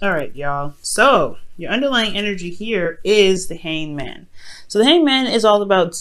All right, y'all. So your underlying energy here is the hangman. So the hangman is all about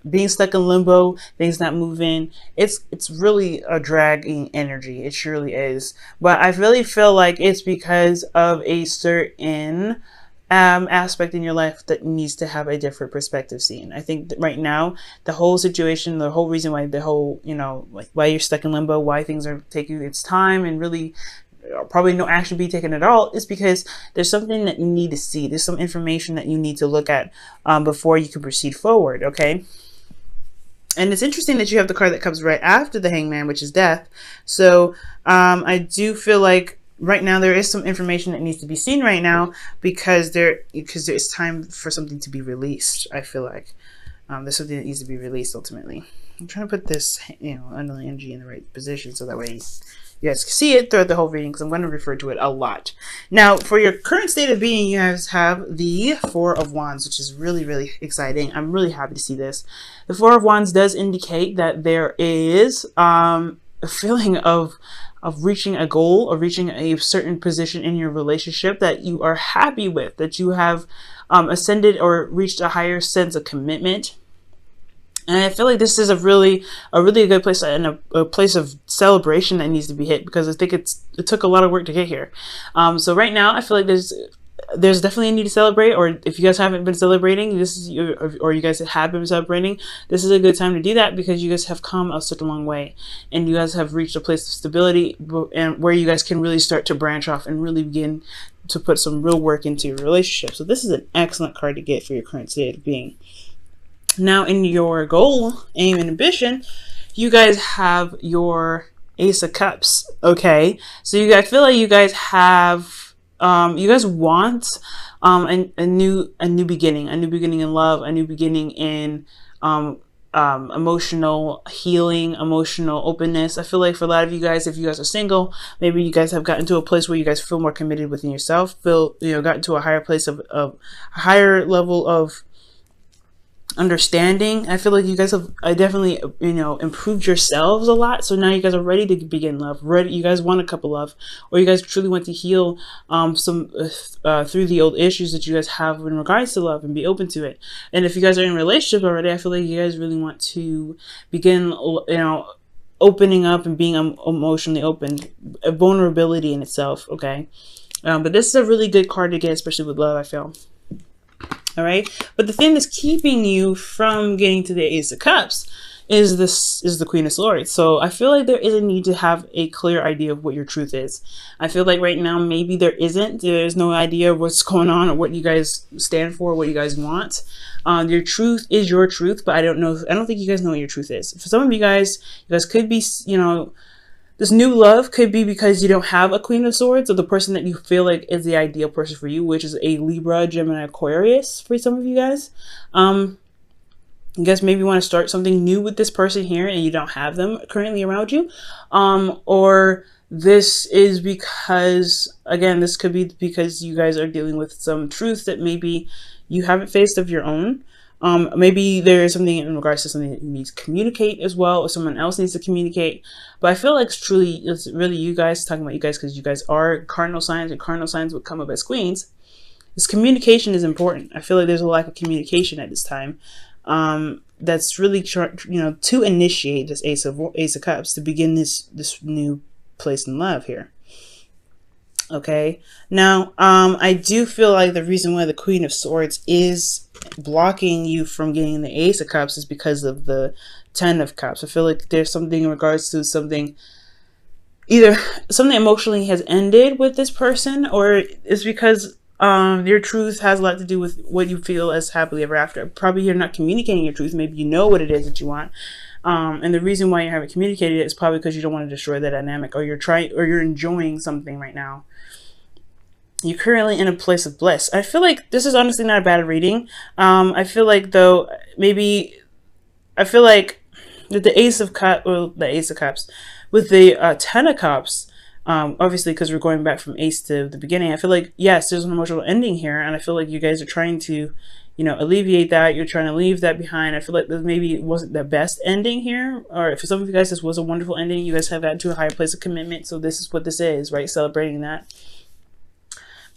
being stuck in limbo, things not moving. It's really a dragging energy. It surely is. But I really feel like it's because of a certain aspect in your life that needs to have a different perspective seen. I think that right now, the whole situation, the whole reason why the whole, like why you're stuck in limbo, why things are taking its time and really probably no action be taken at all, is because there's something that you need to see. There's some information that you need to look at before you can proceed forward, okay? And it's interesting that you have the card that comes right after the hangman, which is death. So I do feel like right now there is some information that needs to be seen right now because there's time for something to be released. I feel like there's something that needs to be released ultimately. I'm trying to put this, underlying energy in the right position so that way you guys can see it throughout the whole reading, because I'm going to refer to it a lot. Now, for your current state of being, you guys have the Four of Wands, which is really, really exciting. I'm really happy to see this. The Four of Wands does indicate that there is a feeling of reaching a goal or reaching a certain position in your relationship that you are happy with, that you have ascended or reached a higher sense of commitment. And I feel like this is a really good place and a place of celebration that needs to be hit, because I think it took a lot of work to get here. So right now, I feel like there's definitely a need to celebrate, or if you guys haven't been celebrating, or you guys have been celebrating, this is a good time to do that, because you guys have come such a long way, and you guys have reached a place of stability, and where you guys can really start to branch off and really begin to put some real work into your relationship. So this is an excellent card to get for your current state of being. Now, in your goal, aim, and ambition, you guys have your Ace of Cups. Okay, so I feel like you guys have, you guys want a new beginning, in love, a new beginning in emotional healing, emotional openness. I feel like for a lot of you guys, if you guys are single, maybe you guys have gotten to a place where you guys feel more committed within yourself, gotten to a higher place of a higher level of understanding. I feel like you guys have definitely improved yourselves a lot, so now you guys are ready to begin love. You guys want a couple love, or you guys truly want to heal some through the old issues that you guys have in regards to love, and be open to it. And if you guys are in a relationship already, I feel like you guys really want to begin opening up and being emotionally open, a vulnerability in itself. Okay, but this is a really good card to get, especially with love, I feel. All right, but the thing that's keeping you from getting to the Ace of Cups is the Queen of Swords. So I feel like there is a need to have a clear idea of what your truth is. I feel like right now maybe there's no idea of what's going on or what you guys stand for, what you guys want. Your truth is your truth, but I don't think you guys know what your truth is. For some of you guys could be, this new love could be because you don't have a Queen of Swords, or the person that you feel like is the ideal person for you, which is a Libra, Gemini, Aquarius for some of you guys. You guys maybe want to start something new with this person here and you don't have them currently around you. Or this is because, again, this could be because you guys are dealing with some truth that maybe you haven't faced of your own. Maybe there is something in regards to something that you need to communicate as well, or someone else needs to communicate. But I feel like it's really you guys, talking about you guys, because you guys are cardinal signs, and cardinal signs would come up as queens. This communication is important. I feel like there's a lack of communication at this time. That's really to initiate this Ace of Cups, to begin this new place in love here. Okay, now I do feel like the reason why the Queen of Swords is blocking you from getting the Ace of Cups is because of the Ten of Cups. I feel like there's something in regards to either something emotionally has ended with this person, or it's because your truth has a lot to do with what you feel as happily ever after. Probably you're not communicating your truth. Maybe you know what it is that you want. And the reason why you haven't communicated it is probably because you don't want to destroy the dynamic, or you're enjoying something right now. You're currently in a place of bliss. I feel like this is honestly not a bad reading. I feel like that the Ace of Cups, with the Ten of Cups, obviously because we're going back from Ace to the beginning, I feel like, yes, there's an emotional ending here, and I feel like you guys are trying to, alleviate that. You're trying to leave that behind. I feel like this maybe wasn't the best ending here, or for some of you guys, this was a wonderful ending. You guys have gotten to a higher place of commitment, so this is what this is, right? Celebrating that.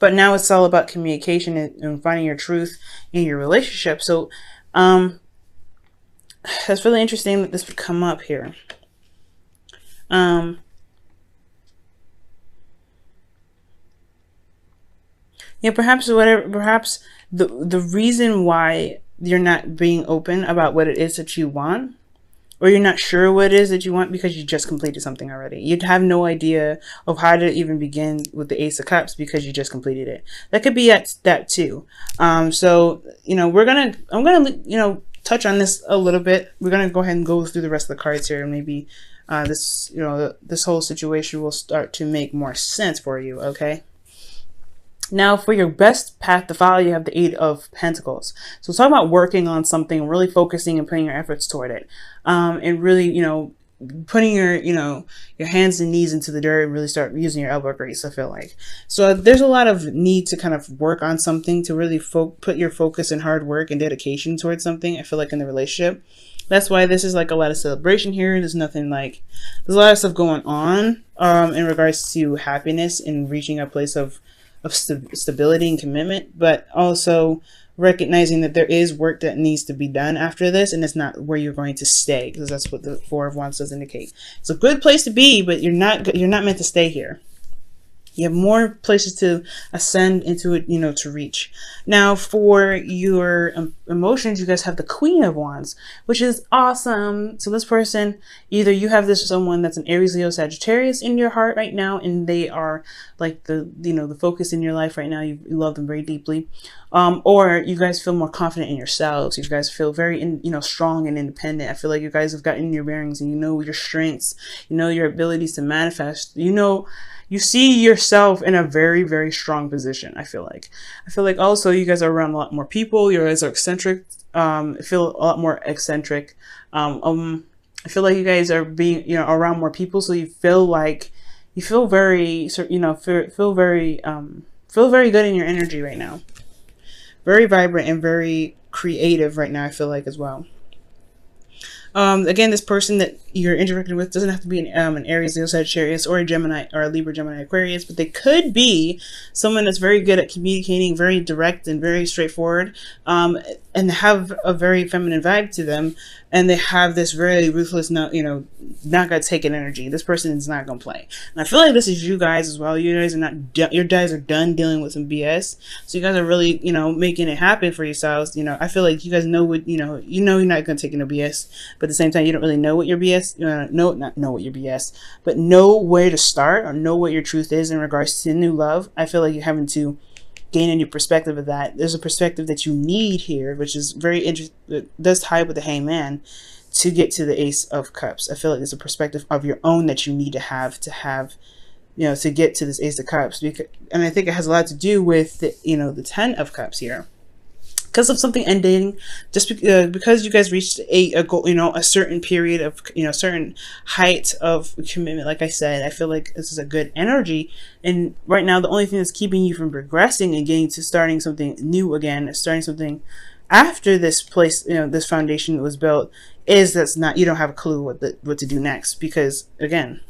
But now it's all about communication and finding your truth in your relationship. So that's really interesting that this would come up here. Yeah, perhaps the reason why you're not being open about what it is that you want, or you're not sure what it is that you want, because you just completed something already. You'd have no idea of how to even begin with the Ace of Cups because you just completed it. That could be at that too. So, you know, I'm gonna, you know, touch on this a little bit. We're gonna go ahead and go through the rest of the cards here, and maybe this, you know, this whole situation will start to make more sense for you. Okay. Now, for your best path to follow, you have the Eight of Pentacles. So talk about working on something, really focusing and putting your efforts toward it. And really, you know, putting your, you know, your hands and knees into the dirt and really start using your elbow grease, I feel like. So there's a lot of need to kind of work on something, to really put your focus and hard work and dedication towards something, I feel like, in the relationship. That's why this is like a lot of celebration here. There's nothing like, there's a lot of stuff going on in regards to happiness and reaching a place of stability and commitment, but also recognizing that there is work that needs to be done after this, and it's not where you're going to stay, because that's what the Four of Wands does indicate. It's a good place to be, but you're not meant to stay here. You have more places to ascend into it, you know, to reach. Now, for your emotions, you guys have the Queen of Wands, which is awesome. So this person, either you have this someone that's an Aries, Leo, Sagittarius in your heart right now, and they are like the, you know, the focus in your life right now. You love them very deeply. Or you guys feel more confident in yourselves. You guys feel very, you know, strong and independent. I feel like you guys have gotten your bearings, and you know your strengths, you know your abilities to manifest, you know, you see yourself in a very, very strong position. I feel like also you guys are around a lot more people. You guys are eccentric. I feel a lot more eccentric. I feel like you guys are being, you know, around more people. So you feel like, you feel very, you know, feel very good in your energy right now. Very vibrant and very creative right now, I feel like, as well. Again, this person that you're interacting with doesn't have to be an Aries, Leo, Sagittarius, or a Gemini, or a Libra, Gemini, Aquarius, but they could be someone that's very good at communicating, very direct and very straightforward, and have a very feminine vibe to them, and they have this very ruthless, not gonna take it energy. This person is not gonna play, and I feel like this is you guys as well. You guys are not, your guys are done dealing with some BS, so you guys are really, you know, making it happen for yourselves. You know, I feel like you guys know what, you know you're not gonna take no BS, but at the same time, you don't really know what your BS, not know what your BS, but know where to start, or know what your truth is in regards to new love. I feel like you're having to gain a new perspective of that. There's a perspective that you need here, which is very interesting. It does tie with the Hangman to get to the Ace of Cups. I feel like there's a perspective of your own that you need to have, you know, to get to this Ace of Cups. And I think it has a lot to do with the, you know, the Ten of Cups here. Because of something ending, just because you guys reached a goal, you know, a certain period of, you know, certain height of commitment. Like I said, I feel like this is a good energy, and right now the only thing that's keeping you from progressing and getting to starting something new again, starting something after this place, you know, this foundation was built, is you don't have a clue what to do next, because again,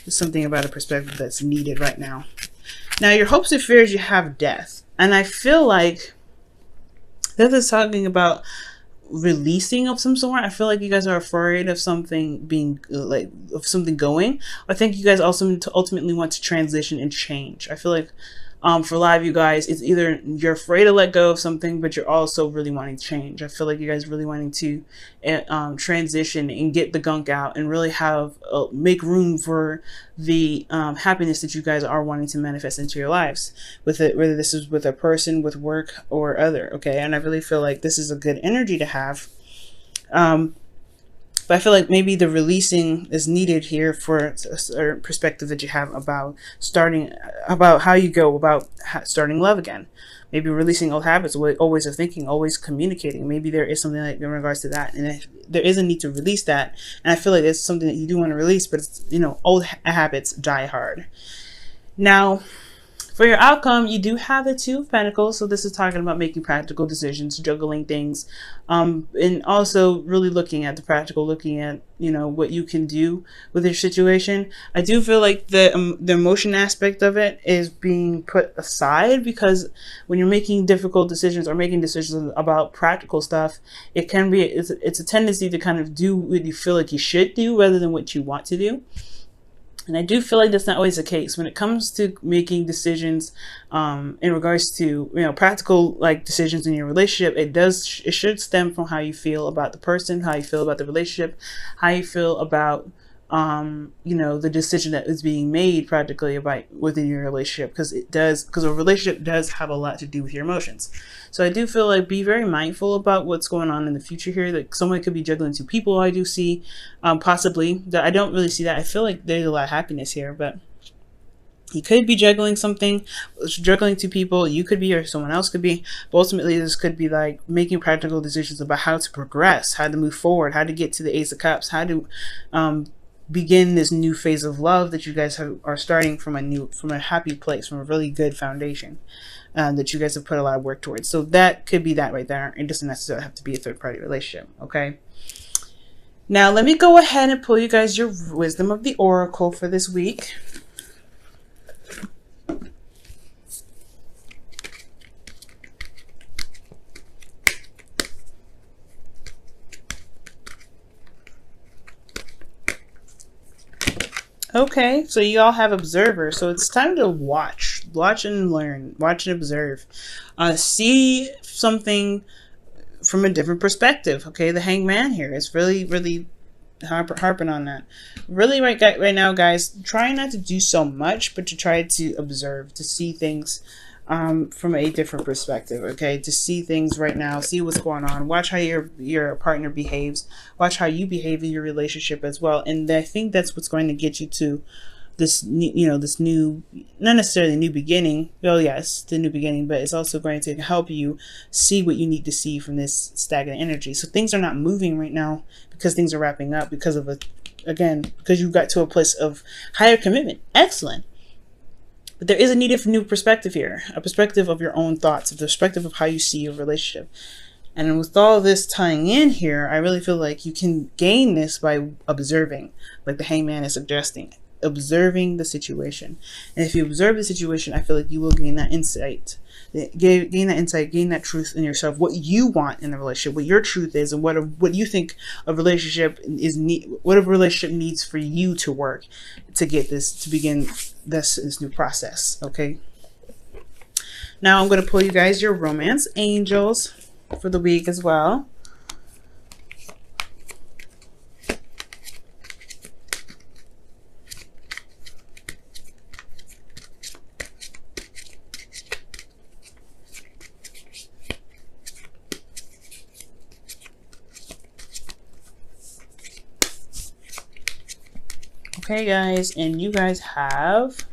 there's something about a perspective that's needed right now. Now, your hopes and fears, you have death, and I feel like this is talking about releasing of some sort. I feel like you guys are afraid of something being of something going. I think you guys also ultimately want to transition and change. I feel like for a lot of you guys, it's either you're afraid to let go of something, but you're also really wanting to change. I feel like you guys really wanting to transition and get the gunk out, and really have make room for the happiness that you guys are wanting to manifest into your lives, with it, whether this is with a person, with work, or other. Okay, and I really feel like this is a good energy to have. But I feel like maybe the releasing is needed here for a certain perspective that you have about how you go about starting love again. Maybe releasing old habits, always of thinking, always communicating. Maybe there is something like in regards to that, and there is a need to release that. And I feel like it's something that you do want to release, but it's, you know, old habits die hard. Now, For your outcome, you do have the Two of Pentacles. So this is talking about making practical decisions, juggling things, and also really looking at the practical, looking at, you know, what you can do with your situation. I do feel like the emotion aspect of it is being put aside, because when you're making difficult decisions or making decisions about practical stuff, it can be, it's a tendency to kind of do what you feel like you should do rather than what you want to do. And I do feel like that's not always the case when it comes to making decisions, in regards to, you know, practical like decisions in your relationship. It should stem from how you feel about the person, how you feel about the relationship, how you feel about, you know, the decision that is being made practically about within your relationship, because a relationship does have a lot to do with your emotions. So I do feel like be very mindful about what's going on in the future here. Like someone could be juggling two people. I do see, possibly that. I don't really see that. I feel like there's a lot of happiness here, but you could be juggling something, juggling two people. You could be, or someone else could be. But ultimately, this could be like making practical decisions about how to progress, how to move forward, how to get to the Ace of Cups, how to begin this new phase of love that you guys are starting from a happy place, from a really good foundation that you guys have put a lot of work towards. So that could be that right there. It doesn't necessarily have to be a third-party relationship. Okay. Now let me go ahead and pull you guys your wisdom of the oracle for this week. Okay, so you all have observer, so it's time to watch and learn, watch and observe, see something from a different perspective. Okay, the Hangman here is really harping on that. Really right now, guys, try not to do so much, but to try to observe, to see things from a different perspective. Okay, to see things right now, see what's going on, watch how your partner behaves, watch how you behave in your relationship as well. And I think that's what's going to get you to this, you know, this new, not necessarily new beginning. Well, yes, the new beginning, but it's also going to help you see what you need to see from this stagnant energy. So things are not moving right now because things are wrapping up because of because you got to a place of higher commitment. Excellent. But there is a need for new perspective here, a perspective of your own thoughts, a perspective of how you see your relationship. And with all this tying in here, I really feel like you can gain this by observing, like the Hangman is suggesting, observing the situation. And if you observe the situation, I feel like you will gain that insight, gain that truth in yourself, what you want in a relationship, what your truth is, and what you think a relationship what a relationship needs for you to work to get this, to begin this new process. Okay, now I'm going to pull you guys your romance angels for the week as well. Okay, guys, and you guys have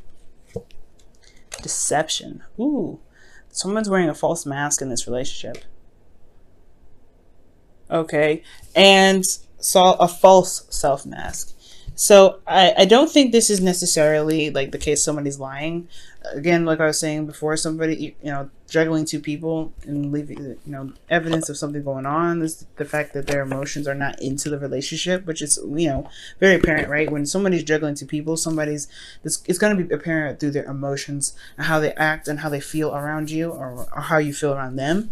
deception. Ooh, someone's wearing a false mask in this relationship. Okay, and saw a false self mask. So I don't think this is necessarily like the case somebody's lying. Again, like I was saying before, somebody, you know, juggling two people and leaving, you know, evidence of something going on is the fact that their emotions are not into the relationship, which is, you know, very apparent, right? When somebody's juggling two people, it's going to be apparent through their emotions and how they act and how they feel around you, or how you feel around them.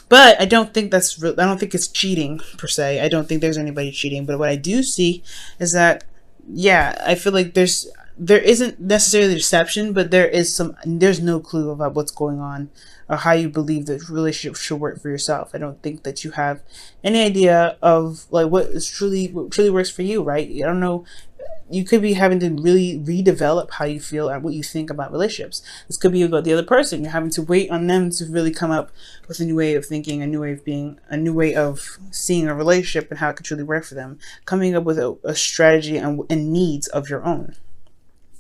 But I don't think I don't think it's cheating per se. I don't think there's anybody cheating. But what I do see is that, yeah, I feel like there isn't necessarily deception, but there's no clue about what's going on or how you believe the relationship should work for yourself. I don't think that you have any idea of like what truly works for you, right? I don't know. You could be having to really redevelop how you feel and what you think about relationships. This could be about the other person. You're having to wait on them to really come up with a new way of thinking, a new way of being, a new way of seeing a relationship and how it could truly work for them. Coming up with a strategy and needs of your own.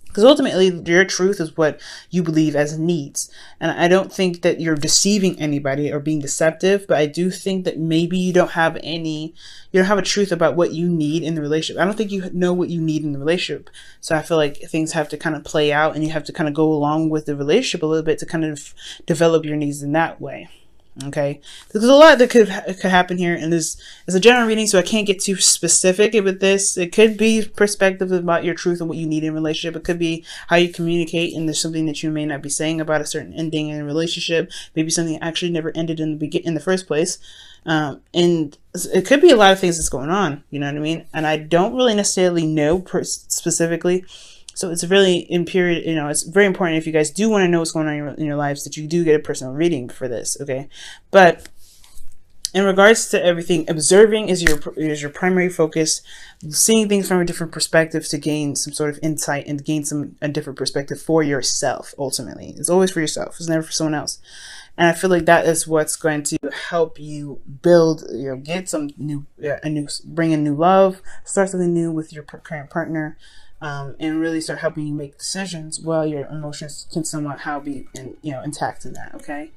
Because ultimately, your truth is what you believe as needs. And I don't think that you're deceiving anybody or being deceptive, but I do think that maybe you don't have a truth about what you need in the relationship. I don't think you know what you need in the relationship. So I feel like things have to kind of play out, and you have to kind of go along with the relationship a little bit to kind of develop your needs in that way. Okay, there's a lot that could happen here, and this is a general reading, so I can't get too specific with this. It could be perspective about your truth and what you need in a relationship. It could be how you communicate, and there's something that you may not be saying about a certain ending in a relationship. Maybe something that actually never ended in the first place. And it could be a lot of things that's going on. You know what I mean? And I don't really necessarily know specifically. So it's really it's very important if you guys do want to know what's going on in your lives that you do get a personal reading for this, okay? But in regards to everything, observing is your primary focus, seeing things from a different perspective to gain some sort of insight and gain a different perspective for yourself. Ultimately, it's always for yourself. It's never for someone else. And I feel like that is what's going to help you build, get some bring in new love, start something new with your current partner. And really start helping you make decisions while your emotions can somewhat be intact in that. Okay,